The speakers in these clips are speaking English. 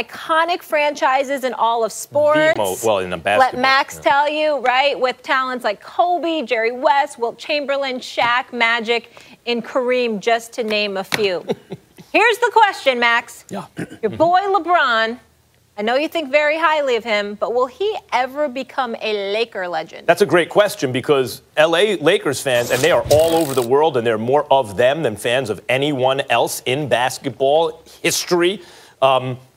iconic franchises in all of sports. Well, in the basketball. Let Max tell you, right? With talents like Kobe, Jerry West, Wilt Chamberlain, Shaq, Magic, and Kareem, just to name a few. Here's the question, Max. Yeah. Your boy LeBron, I know you think very highly of him, but will he ever become a Laker legend? That's a great question because L.A. Lakers fans, and they are all over the world, and there are more of them than fans of anyone else in basketball history.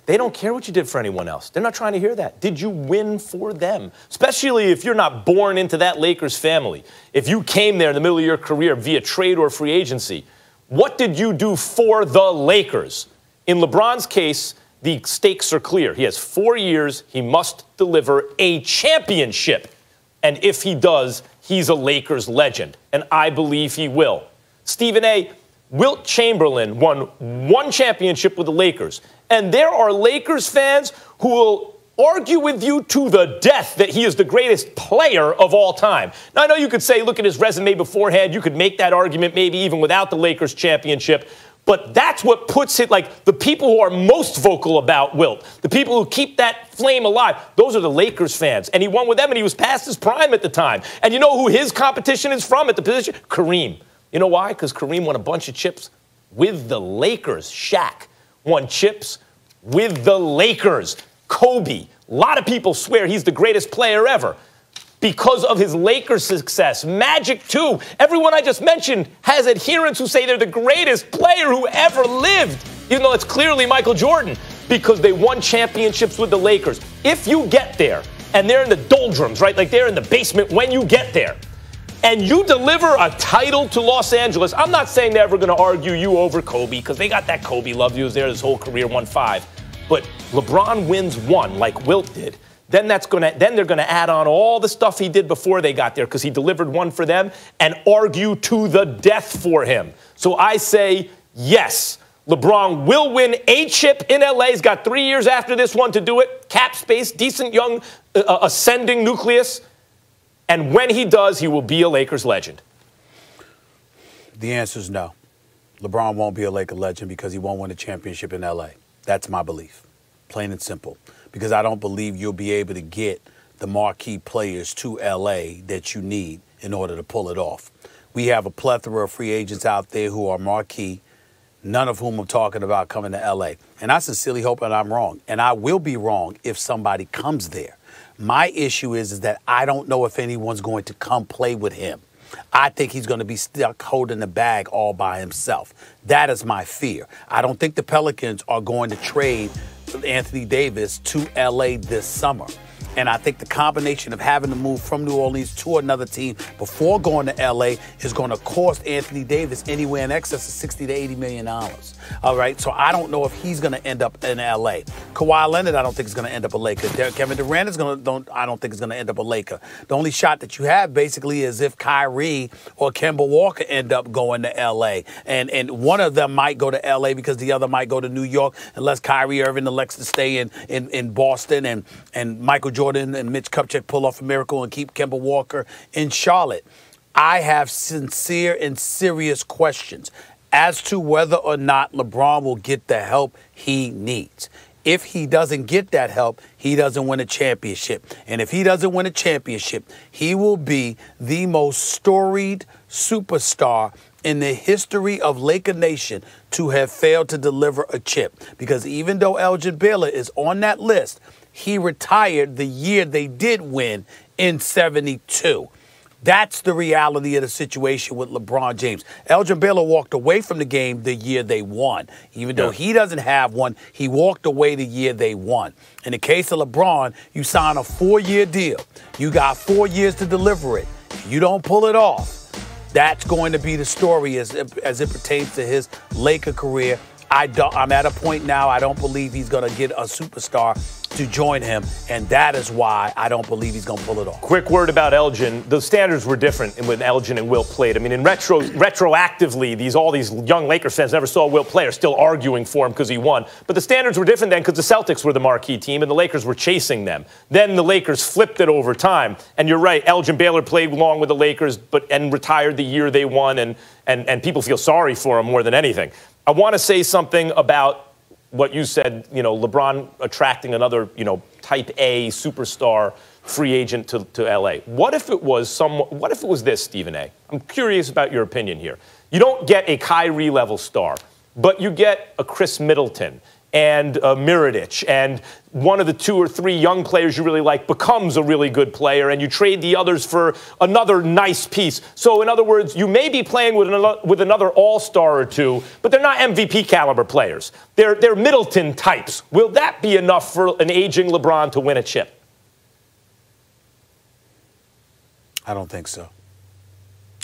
They don't care what you did for anyone else. They're not trying to hear that. Did you win for them? Especially if you're not born into that Lakers family. If you came there in the middle of your career via trade or free agency, what did you do for the Lakers? In LeBron's case, the stakes are clear. He has 4 years. He must deliver a championship. And if he does, he's a Lakers legend. And I believe he will. Stephen A., Wilt Chamberlain won 1 championship with the Lakers. And there are Lakers fans who will argue with you to the death that he is the greatest player of all time. Now, I know you could say, look at his resume beforehand. You could make that argument maybe even without the Lakers championship. But that's what puts it, like, the people who are most vocal about Wilt, the people who keep that flame alive, those are the Lakers fans. And he won with them, and he was past his prime at the time. And you know who his competition is from at the position? Kareem. You know why? Because Kareem won a bunch of chips with the Lakers. Shaq won chips with the Lakers. Kobe. A lot of people swear he's the greatest player ever because of his Lakers success. Magic, too. Everyone I just mentioned has adherents who say they're the greatest player who ever lived, even though it's clearly Michael Jordan, because they won championships with the Lakers. If you get there, and they're in the doldrums, right, like they're in the basement when you get there, and you deliver a title to Los Angeles, I'm not saying they're ever going to argue you over Kobe, because they got that Kobe love. He was there his whole career, won 5. But LeBron wins 1, like Wilt did. Then they're going to add on all the stuff he did before they got there because he delivered 1 for them and argue to the death for him. So I say yes, LeBron will win a chip in L.A. He's got 3 years after this one to do it. Cap space, decent young ascending nucleus. And when he does, he will be a Lakers legend. The answer is no. LeBron won't be a Laker legend because he won't win a championship in L.A. That's my belief, plain and simple, because I don't believe you'll be able to get the marquee players to L.A. that you need in order to pull it off. We have a plethora of free agents out there who are marquee, none of whom are talking about coming to L.A. And I sincerely hope that I'm wrong, and I will be wrong if somebody comes there. My issue is that I don't know if anyone's going to come play with him. I think he's going to be stuck holding the bag all by himself. That is my fear. I don't think the Pelicans are going to trade Anthony Davis to L.A. this summer. And I think the combination of having to move from New Orleans to another team before going to L.A. is going to cost Anthony Davis anywhere in excess of $60 to $80 million. All right, so I don't know if he's going to end up in L.A. Kawhi Leonard, I don't think is going to end up a Laker. Kevin Durant I don't think is going to end up a Laker. The only shot that you have basically is if Kyrie or Kemba Walker end up going to L.A. And one of them might go to L.A. because the other might go to New York unless Kyrie Irving elects to stay in Boston and Michael Jordan and Mitch Kupchak pull off a miracle and keep Kemba Walker in Charlotte. I have sincere and serious questions as to whether or not LeBron will get the help he needs. If he doesn't get that help, he doesn't win a championship. And if he doesn't win a championship, he will be the most storied superstar in the history of Laker Nation to have failed to deliver a chip. Because even though Elgin Baylor is on that list, he retired the year they did win in '72. That's the reality of the situation with LeBron James. Elgin Baylor walked away from the game the year they won. Even though he doesn't have one, he walked away the year they won. In the case of LeBron, you sign a 4-year deal. You got 4 years to deliver it. You don't pull it off. That's going to be the story as it pertains to his Laker career. I'm at a point now I don't believe he's going to get a superstar to join him, and that is why I don't believe he's going to pull it off. Quick word about Elgin. The standards were different when Elgin and Wilt played. I mean, retroactively, all these young Lakers fans never saw Wilt play are still arguing for him because he won. But the standards were different then because the Celtics were the marquee team and the Lakers were chasing them. Then the Lakers flipped it over time. And you're right, Elgin Baylor played long with the Lakers and retired the year they won, and people feel sorry for him more than anything. I want to say something about what you said, LeBron attracting another, type A superstar free agent to LA. What if it was this, Stephen A? I'm curious about your opinion here. You don't get a Kyrie level star, but you get a Chris Middleton and Mirotic, and one of the 2 or 3 young players you really like becomes a really good player, and you trade the others for another nice piece. So, in other words, you may be playing with another all-star or 2, but they're not MVP caliber players. They're Middleton types. Will that be enough for an aging LeBron to win a chip? I don't think so.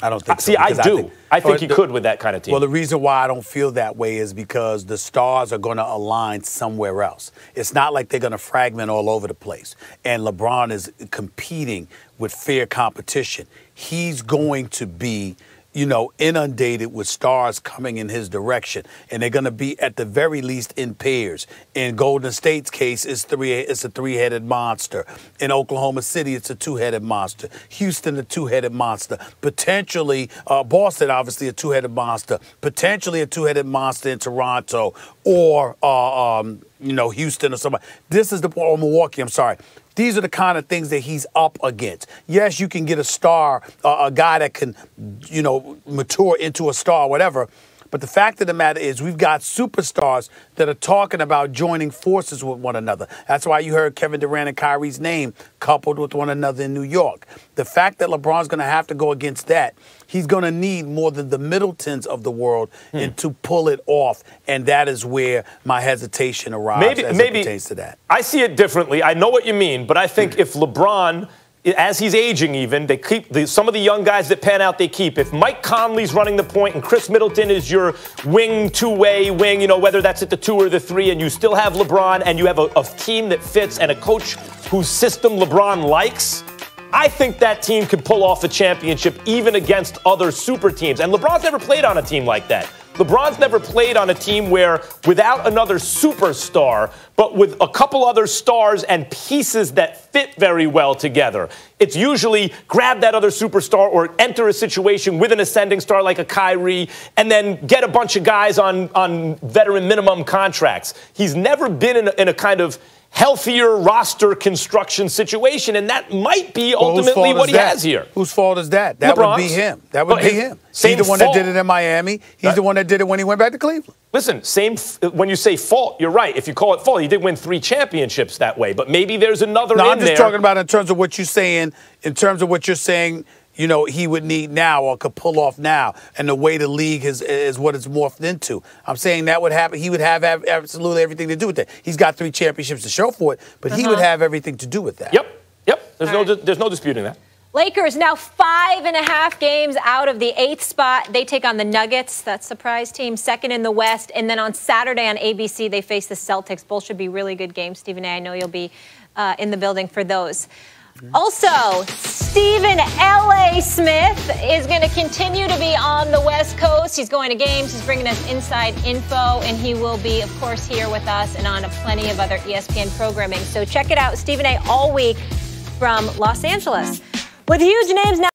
I don't think so. See, I do. I think he could with that kind of team. Well, the reason why I don't feel that way is because the stars are going to align somewhere else. It's not like they're going to fragment all over the place. And LeBron is competing with fair competition. He's going to be, inundated with stars coming in his direction. And they're going to be, at the very least, in pairs. In Golden State's case, it's a 3-headed monster. In Oklahoma City, it's a 2-headed monster. Houston, a 2-headed monster. Potentially, Boston, obviously, a 2-headed monster. Potentially a 2-headed monster in Toronto or, Houston or somebody. This is or Milwaukee, I'm sorry. These are the kind of things that he's up against. Yes, you can get a star, a guy that can, mature into a star, whatever. But the fact of the matter is we've got superstars that are talking about joining forces with one another. That's why you heard Kevin Durant and Kyrie's name coupled with one another in New York. The fact that LeBron's going to have to go against that, he's going to need more than the Middletons of the world and to pull it off. And that is where my hesitation arrives as it pertains to that. I see it differently. I know what you mean, but I think if LeBron, as he's aging even, they keep some of the young guys that pan out, they keep. If Mike Conley's running the point and Chris Middleton is your wing, two-way wing, whether that's at the 2 or the 3, and you still have LeBron and you have a team that fits and a coach whose system LeBron likes, I think that team could pull off a championship even against other super teams. And LeBron's never played on a team like that. LeBron's never played on a team where, without another superstar, but with a couple other stars and pieces that fit very well together. It's usually grab that other superstar or enter a situation with an ascending star like a Kyrie and then get a bunch of guys on veteran minimum contracts. He's never been in a kind of healthier roster construction situation, and that might be ultimately what he has here. Whose fault is that? That would be him. That would be him. He's the one that did it in Miami. He's the one that did it when he went back to Cleveland. Listen, when you say fault, you're right. If you call it fault, he did win 3 championships that way, but maybe there's another in there. No, I'm just talking about in terms of what you're saying, he would need now or could pull off now, and the way the league is what it's morphed into. I'm saying that would happen. He would have absolutely everything to do with that. He's got 3 championships to show for it, but he would have everything to do with that. Yep. There's no disputing that. Lakers now 5.5 games out of the 8th spot. They take on the Nuggets, that surprise team, 2nd in the West. And then on Saturday on ABC, they face the Celtics. Both should be really good games. Stephen A., I know you'll be in the building for those. Also, Stephen L.A. Smith is going to continue to be on the West Coast. He's going to games. He's bringing us inside info. And he will be, of course, here with us and on plenty of other ESPN programming. So check it out. Stephen A. all week from Los Angeles. With huge names now.